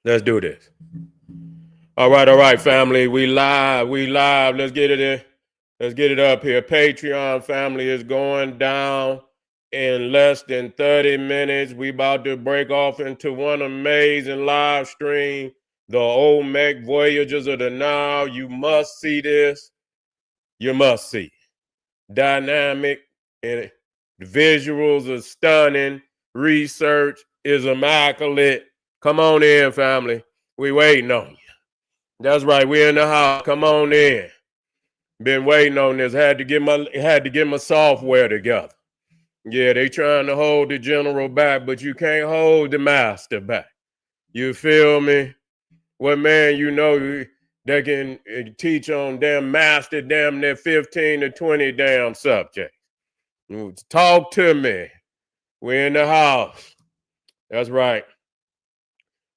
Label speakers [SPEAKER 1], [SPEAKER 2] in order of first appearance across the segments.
[SPEAKER 1] Let's do this. All right, family. We live. Let's get it in. Let's get it up here. Patreon family is going down in less than 30 minutes. We about to break off into one amazing live stream. The Olmec Voyagers of the Nile. You must see this. You must see. Dynamic and the visuals are stunning. Research is immaculate. Come on in, family. We waiting on you. That's right. We in the house. Come on in. Been waiting on this. Had to get my software together. Yeah, they trying to hold the general back, but you can't hold the master back. You feel me? Well, man, you know they can teach on damn master damn near 15 to 20 damn subjects. Talk to me. We're in the house. That's right.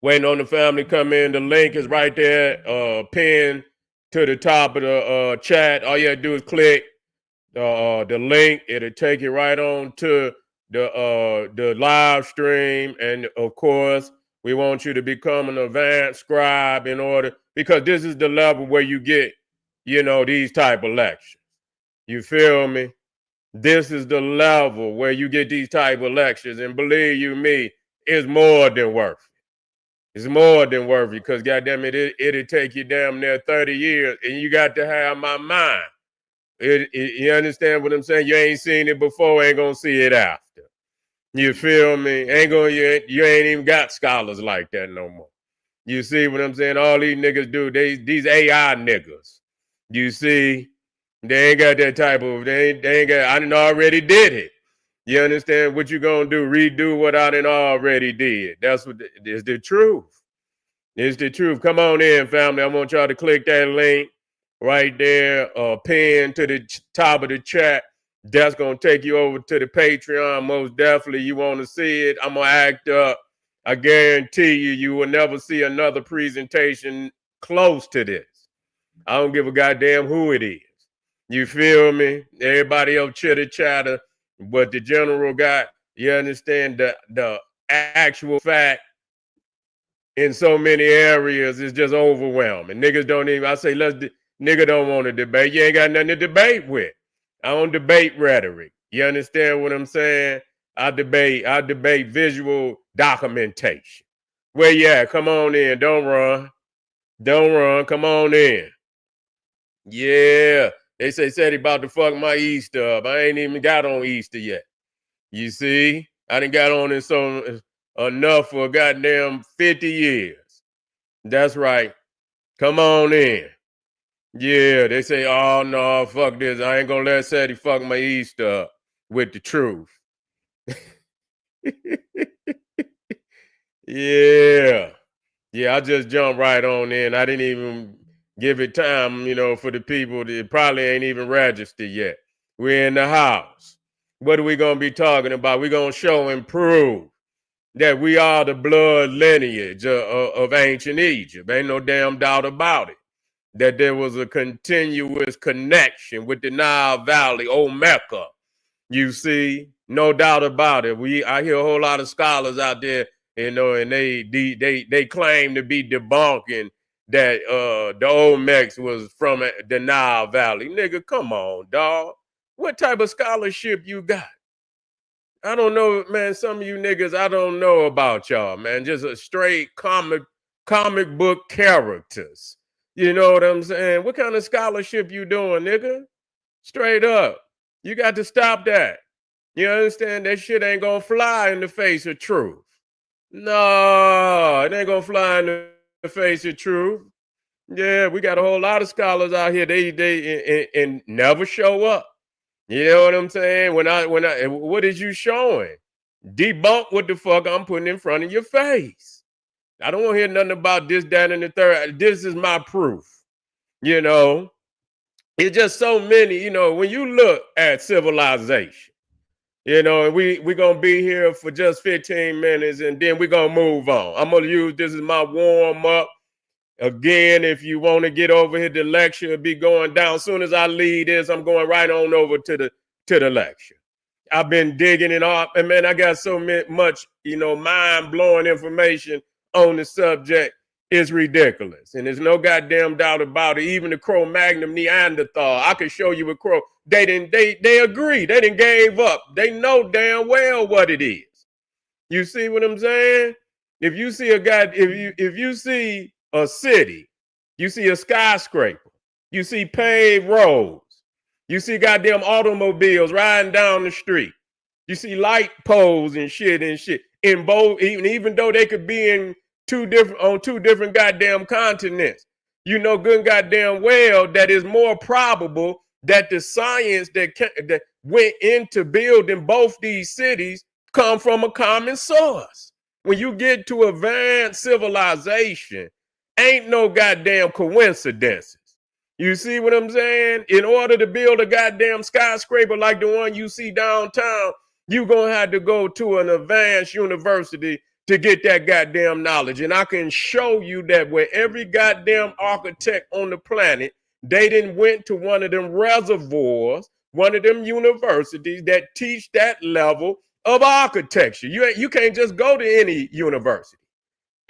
[SPEAKER 1] Waiting on the family to come in. The link is right there, pinned to the top of the chat. All you have to do is click the link. It'll take you right on to the live stream. And of course, we want you to become an advanced scribe in order, because this is the level where you get, these type of lectures. You feel me? This is the level where you get these type of lectures. And believe you me, it's more than worth it. It's more than worth it, because goddamn it, it'll take you damn near 30 years, and you got to have my mind. You understand what I'm saying? You ain't seen it before, ain't gonna see it after. You feel me? You ain't even got scholars like that no more. You see what I'm saying? All these niggas do, these AI niggas. You see, they ain't got that type of, they ain't got, I done already did it. You understand what you gonna do? Redo what I done already did. That's what is the truth. It's the truth. Come on in, family. I want y'all to click that link right there, pinned to the top of the chat. That's gonna take you over to the Patreon. Most definitely, you want to see it. I'm gonna act up. I guarantee you will never see another presentation close to this. I don't give a goddamn who it is. You feel me? Everybody else chitter chatter, but the general guy, you understand the actual fact in so many areas is just overwhelming. Niggas don't even, I say, nigga don't want to debate. You ain't got nothing to debate with. I don't debate rhetoric. You understand what I'm saying? I debate visual documentation. Where you at? Come on in. Don't run. Don't run. Come on in. Yeah. They said he about to fuck my Easter up. I ain't even got on Easter yet. You see? I done got on it so enough for goddamn 50 years. That's right. Come on in. Yeah, they say, oh no, fuck this. I ain't gonna let Sadie fuck my Easter up with the truth. Yeah. Yeah, I just jumped right on in. I didn't even give it time, for the people that probably ain't even registered yet. We're in the house. What are we gonna be talking about? We're gonna show and prove that we are the blood lineage of ancient Egypt. Ain't no damn doubt about it. That there was a continuous connection with the Nile Valley, Olmec. You see, no doubt about it. I hear a whole lot of scholars out there, and they claim to be debunking that the Olmecs was from the Nile Valley. Nigga, come on, dog. What type of scholarship you got? I don't know, man. Some of you niggas, I don't know about y'all, man. Just a straight comic book characters. You know what I'm saying? What kind of scholarship you doing, nigga? Straight up. You got to stop that. You understand? That shit ain't gonna fly in the face of truth. No, it ain't gonna fly in the face of truth. Yeah, we got a whole lot of scholars out here. They and never show up. You know what I'm saying? What is you showing? Debunk what the fuck I'm putting in front of your face. I don't want to hear nothing about this, that, and the third. This is my proof. It's just so many. When you look at civilization, and we're gonna be here for just 15 minutes, and then we're gonna move on. I'm gonna use this as my warm up. Again, if you want to get over here, the lecture will be going down. As soon as I leave this, I'm going right on over to the lecture. I've been digging it up, and man, I got so much, mind blowing information on the subject is ridiculous. And there's no goddamn doubt about it. Even the Cro-Magnon Neanderthal, I could show you a Crow. They agree. They didn't gave up. They know damn well what it is. You see what I'm saying? If you see if you see a city, you see a skyscraper, you see paved roads, you see goddamn automobiles riding down the street, you see light poles and shit in both, even though they could be in two different goddamn continents. You know good and goddamn well that is more probable that the science that went into building both these cities come from a common source. When you get to advanced civilization, ain't no goddamn coincidences. You see what I'm saying? In order to build a goddamn skyscraper like the one you see downtown, you're going to have to go to an advanced university to get that goddamn knowledge. And I can show you that where every goddamn architect on the planet, they didn't went to one of them reservoirs, one of them universities that teach that level of architecture. You can't just go to any university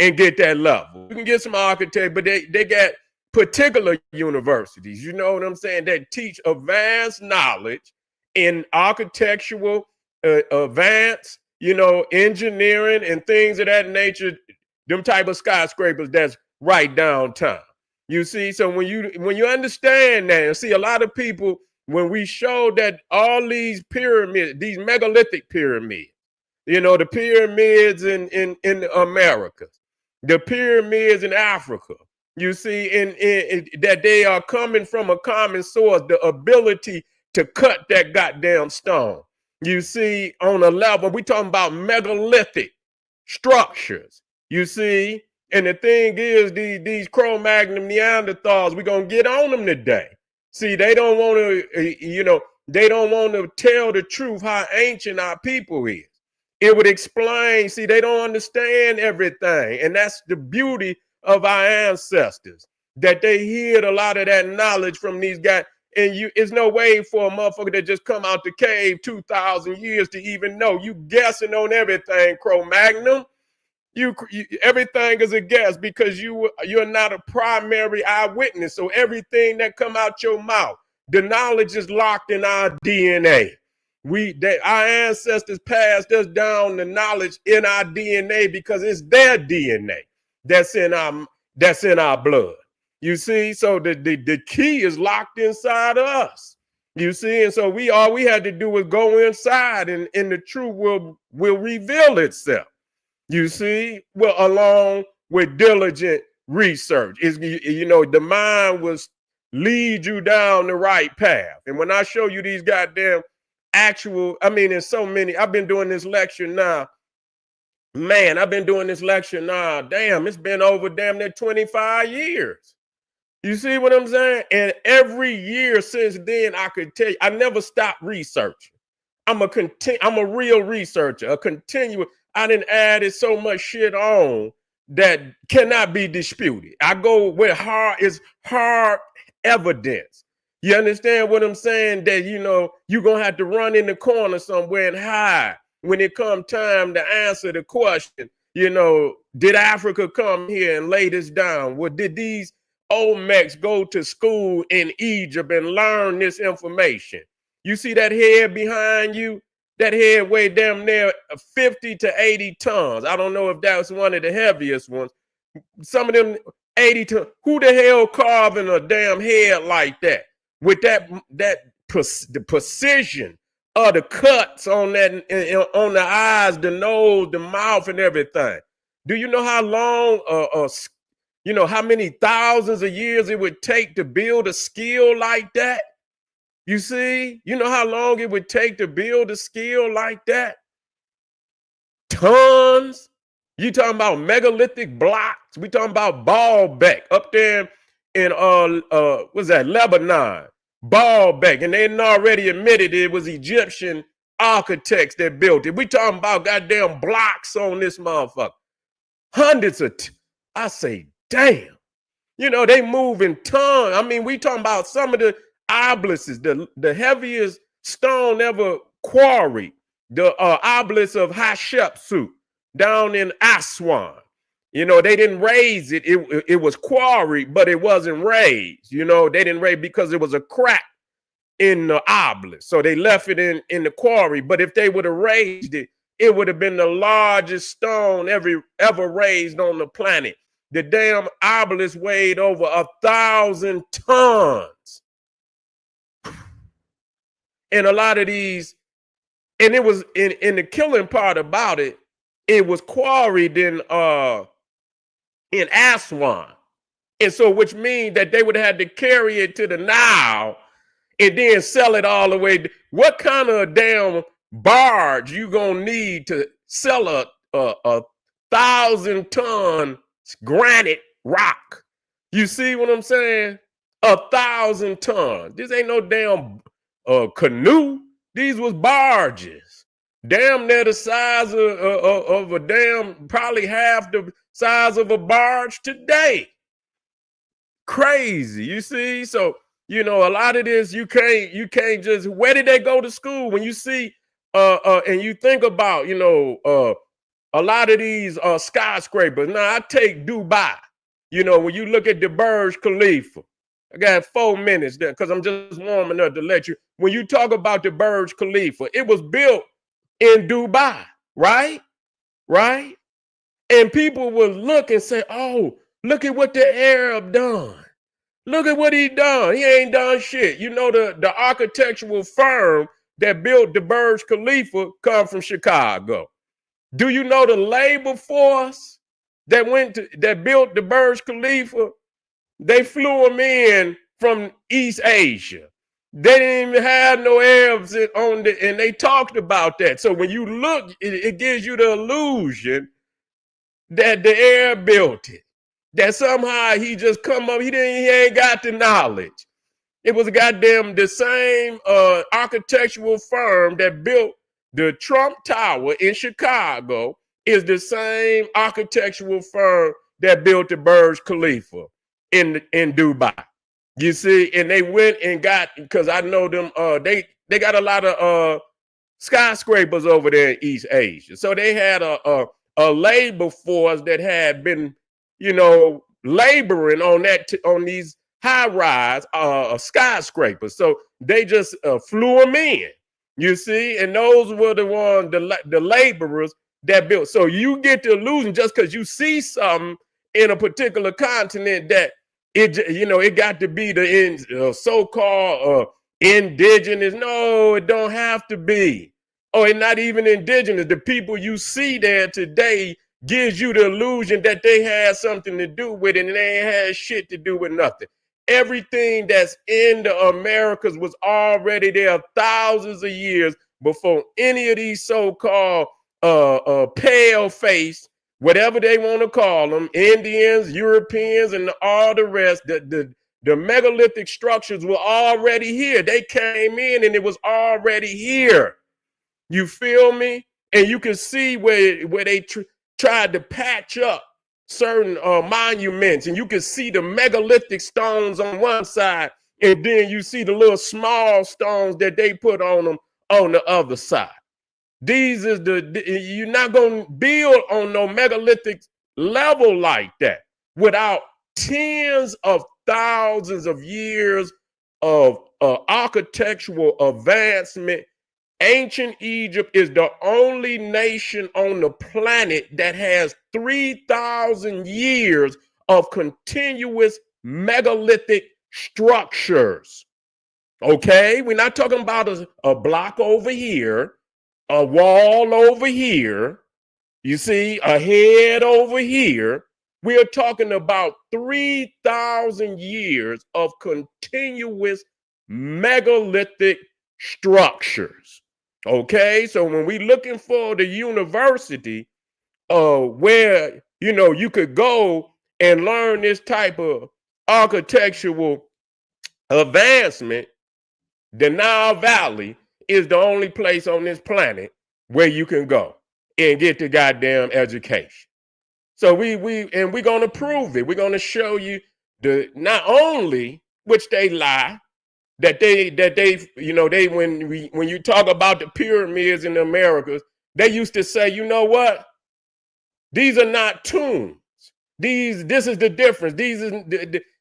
[SPEAKER 1] and get that level. You can get some architect, but they got particular universities, you know what I'm saying, that teach advanced knowledge in architectural, advanced, engineering and things of that nature, them type of skyscrapers that's right downtown. You see, so when you understand that, and see a lot of people, when we show that all these pyramids, these megalithic pyramids, the pyramids in America, the pyramids in Africa, you see, in that they are coming from a common source, the ability to cut that goddamn stone. You see, on a level, we talking about megalithic structures, you see. And the thing is, these Cro-Magnon Neanderthals, we're going to get on them today. See, they don't want to, they don't want to tell the truth how ancient our people is. It would explain, see, they don't understand everything. And that's the beauty of our ancestors, that they hid a lot of that knowledge from these guys. And it's no way for a motherfucker that just come out the cave 2,000 years to even know. You guessing on everything, Cro-Magnon. You everything is a guess because you're not a primary eyewitness. So everything that come out your mouth, the knowledge is locked in our DNA. Our ancestors passed us down the knowledge in our DNA because it's their DNA that's in our blood. You see, so the key is locked inside of us. You see, and so all we had to do was go inside, and the truth will reveal itself. You see, well, along with diligent research, the mind was lead you down the right path. And when I show you these goddamn there's so many. I've been doing this lecture now. Man, I've been doing this lecture now. Damn, it's been over damn near 25 years. You see what I'm saying? And every year since then, I could tell you, I never stopped researching. I'm a real researcher, a continuous. I didn't added so much shit on that cannot be disputed. I go where hard evidence. You understand what I'm saying? That, you're going to have to run in the corner somewhere and hide when it comes time to answer the question, did Africa come here and lay this down? Well, did these Olmecs go to school in Egypt and learn this information? You see that head behind you? That head weighed damn near 50 to 80 tons. I don't know if that was one of the heaviest ones. Some of them 80 tons. Who the hell carving a damn head like that? With the precision of the cuts on on the eyes, the nose, the mouth, and everything. Do you know how long, how many thousands of years it would take to build a skill like that? You see, you know how long it would take to build a skill like that? Tons. You talking about megalithic blocks? We talking about Baalbek up there in what's that, Lebanon? Baalbek, and they already admitted it was Egyptian architects that built it. We talking about goddamn blocks on this motherfucker. Hundreds of, I say, damn. They move in tons. I mean, we talking about some of the obelisks, the heaviest stone ever quarried, the obelisk of Hatshepsut down in Aswan. You know, they didn't raise it. It was quarried, but it wasn't raised. You know, they didn't raise because it was a crack in the obelisk. So they left it in the quarry. But if they would have raised it, it would have been the largest stone ever raised on the planet. The damn obelisk weighed over 1,000 tons. And a lot of these, and it was in the killing part about it, it was quarried in Aswan. And so, which means that they would have had to carry it to the Nile and then sell it all the way. What kind of damn barge you gonna need to sell a 1,000-ton granite rock? You see what I'm saying? 1,000 tons. This ain't no damn canoe. These was barges. Damn near the size of a damn, probably half the size of a barge today. Crazy, you see? So, you know, a lot of this, you can't just, where did they go to school? When you see, and you think about, you know, a lot of these skyscrapers. Now, I take Dubai. You know, when you look at the Burj Khalifa, I got 4 minutes there because I'm just warming up to let you. When you talk about the Burj Khalifa, it was built in Dubai, right? Right? And people will look and say, oh, look at what the Arab done. Look at what he done. He ain't done shit. You know, the architectural firm that built the Burj Khalifa come from Chicago. Do you know the labor force that built the Burj Khalifa? They flew them in from East Asia. They didn't even have no Arabs and they talked about that. So when you look, it gives you the illusion that the Arab built it. That somehow he just come up, he ain't got the knowledge. It was goddamn the same architectural firm that built the Trump Tower in Chicago is the same architectural firm that built the Burj Khalifa in Dubai. You see, and they went and got, because I know them, they got a lot of skyscrapers over there in East Asia. So they had a labor force that had been, you know, laboring on these high-rise skyscrapers. So they just flew them in, you see, and those were the ones, the laborers that built. So you get the illusion just because you see something in a particular continent that it got to be the so-called indigenous. No, it don't have to be. Oh, it's not even indigenous. The people you see there today gives you the illusion that they had something to do with it, and they ain't had shit to do with nothing. Everything that's in the Americas was already there thousands of years before any of these so-called pale-faced, whatever they want to call them, Indians, Europeans, and all the rest. The megalithic structures were already here. They came in and it was already here. You feel me? And you can see where they tried to patch up certain monuments, and you can see the megalithic stones on one side, and then you see the little small stones that they put on them on the other side. These is you're not going to build on no megalithic level like that without tens of thousands of years of architectural advancement. Ancient Egypt is the only nation on the planet that has 3,000 years of continuous megalithic structures. Okay, we're not talking about a block over here, a wall over here, you see, a head over here. We are talking about 3,000 years of continuous megalithic structures. Okay, so when we're looking for the university where, you know, you could go and learn this type of architectural advancement, the Nile Valley is the only place on this planet where you can go and get the goddamn education. So we're going to prove it. We're going to show you not only, which they lie, that they when you talk about the pyramids in the Americas, they used to say, you know what? These are not tombs. This is the difference.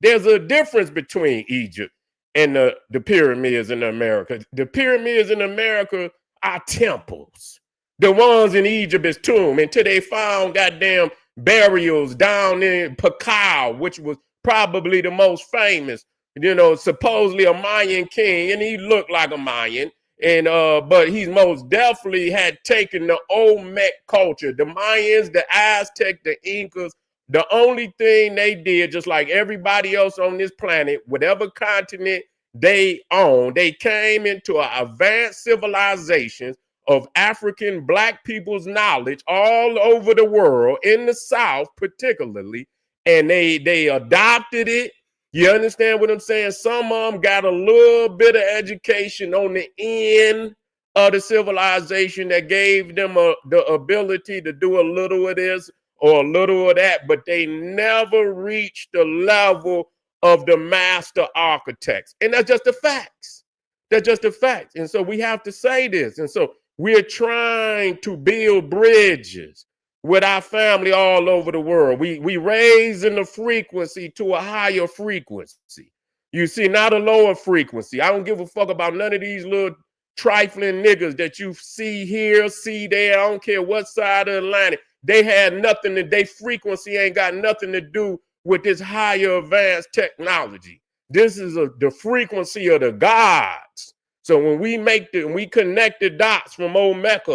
[SPEAKER 1] There's a difference between Egypt and the pyramids in America. The pyramids in America are temples. The ones in Egypt is tomb until they found goddamn burials down in Pakal, which was probably the most famous. You know, supposedly a Mayan king, and he looked like a Mayan. And but he most definitely had taken the Olmec culture, the Mayans, the Aztec, the Incas. The only thing they did, just like everybody else on this planet, whatever continent they own, they came into an advanced civilization of African black people's knowledge all over the world, in the South particularly, and they adopted it. You understand what I'm saying? Some of them got a little bit of education on the end of the civilization that gave them the ability to do a little of this or a little of that, but they never reached the level of the master architects. And that's just the facts. That's just the facts. And so we have to say this. And so we're trying to build bridges with our family all over the world. We raising the frequency to a higher frequency. You see, not a lower frequency. I don't give a fuck about none of these little trifling niggas that you see here, see there. I don't care what side of the Atlantic. They had nothing, their frequency ain't got nothing to do with this higher advanced technology. This is the frequency of the gods. So when we connect the dots from Olmec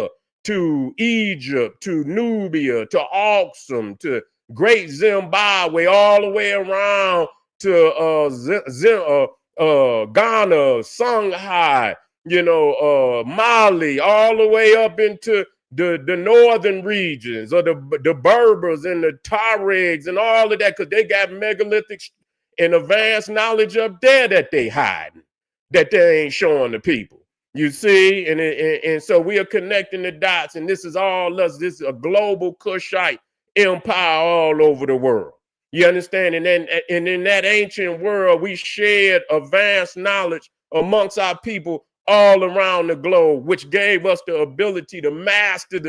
[SPEAKER 1] to Egypt, to Nubia, to Aksum, to Great Zimbabwe, all the way around to Ghana, Songhai, Mali, all the way up into the northern regions, or the Berbers and the Tuaregs and all of that, because they got megalithic and advanced knowledge up there that they hiding, that they ain't showing the people. You see, and so we are connecting the dots, and this is all us. This is a global Kushite empire all over the world. You understand? And in that ancient world, we shared advanced knowledge amongst our people all around the globe, which gave us the ability to master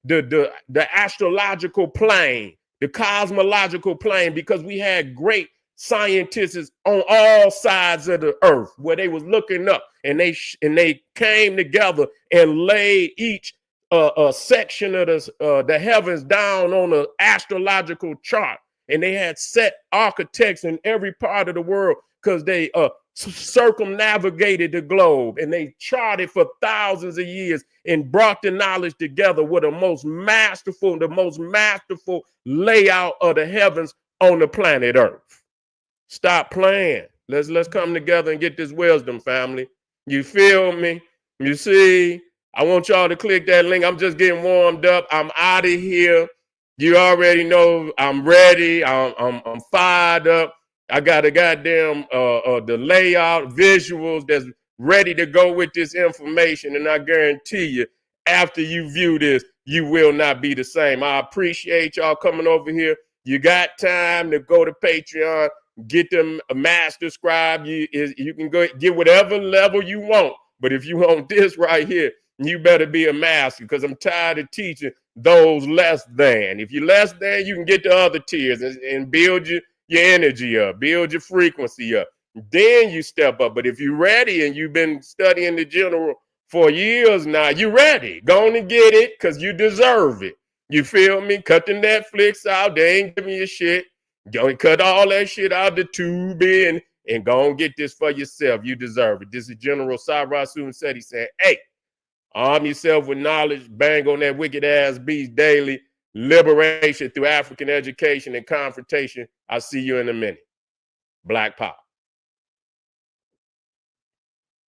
[SPEAKER 1] the astrological plane, the cosmological plane, because we had great scientists on all sides of the earth where they was looking up, and they came together and laid each a section of the heavens down on an astrological chart, and they had set architects in every part of the world, because they circumnavigated the globe, and they charted for thousands of years and brought the knowledge together with the most masterful layout of the heavens on the planet Earth. Stop playing. Let's come together and get this wisdom, family. You feel me? You see, I want y'all to click that link. I'm just getting warmed up. I'm out of here. You already know I'm ready. I'm fired up. I got a goddamn the layout, visuals that's ready to go with this information. And I guarantee you, after you view this, you will not be the same. I appreciate y'all coming over here. You got time to go to Patreon, get them a master scribe. You can go get whatever level you want. But if you want this right here, you better be a master, because I'm tired of teaching those less than. If you're less than, you can get the other tiers and build your energy up, build your frequency up. Then you step up. But if you're ready and you've been studying the general for years now, you're ready. Go on and get it, because you deserve it. You feel me? Cut the Netflix out. They ain't giving you shit. Go and cut all that shit out the tube and go and get this for yourself. You deserve it. This is General Cyrus Sunseti saying, hey, arm yourself with knowledge. Bang on that wicked ass beast daily. Liberation through African education and confrontation. I'll see you in a minute. Black Power.